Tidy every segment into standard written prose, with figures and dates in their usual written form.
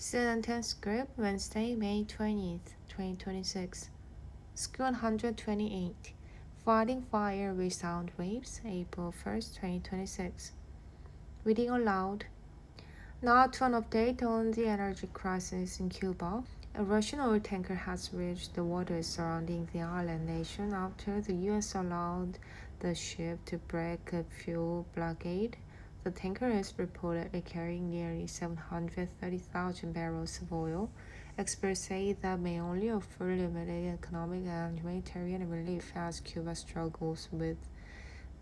CNN10 script, Wednesday, May 20th, 2026. School 128. Fighting fire with sound waves, April 1st, 2026. Reading aloud. Now to an update on the energy crisis in Cuba. A Russian oil tanker has reached the waters surrounding the island nation after the U.S. allowed the ship to break a fuel blockade. The tanker is reportedly carrying nearly 730,000 barrels of oil. Experts say that may only offer limited economic and humanitarian relief as Cuba struggles with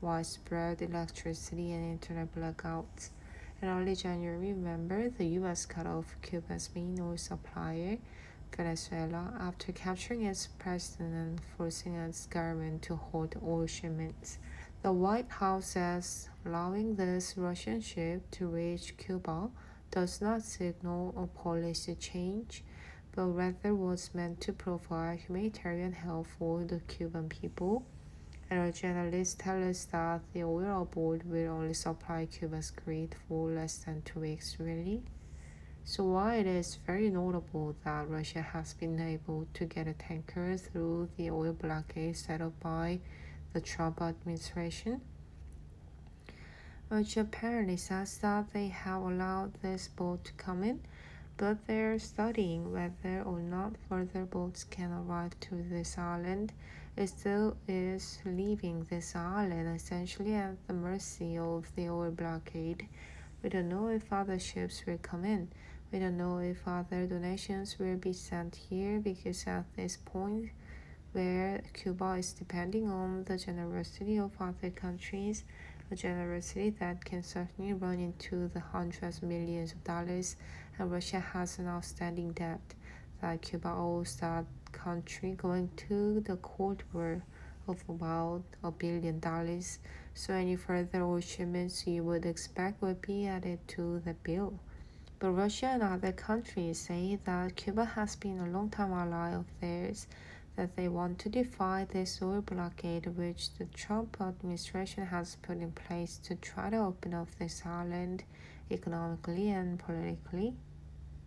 widespread electricity and internet blackouts. In early January, remember, the U.S. cut off Cuba's main oil supplier, Venezuela, after capturing its president and forcing its government to halt oil shipments. The White House says allowing this Russian ship to reach Cuba does not signal a policy change, but rather was meant to provide humanitarian help for the Cuban people. Energy analysts tell us that the oil aboard will only supply Cuba's grid for less than 2 weeks, really. So while it is very notable that Russia has been able to get a tanker through the oil blockade set up by the Trump administration, which apparently says that they have allowed this boat to come in, but they're studying whether or not further boats can arrive to this island. It still is leaving this island essentially at the mercy of the oil blockade. We don't know if other ships will come in. We don't know if other donations will be sent here because at this point, where Cuba is depending on the generosity of other countries, a generosity that can certainly run into the hundreds of millions of dollars, and Russia has an outstanding debt that Cuba owes that country going to the Cold War of about $1 billion. So any further oil shipments you would expect would be added to the bill. But Russia and other countries say that Cuba has been a long-time ally of theirs, that they want to defy this oil blockade which the Trump administration has put in place to try to open up this island economically and politically.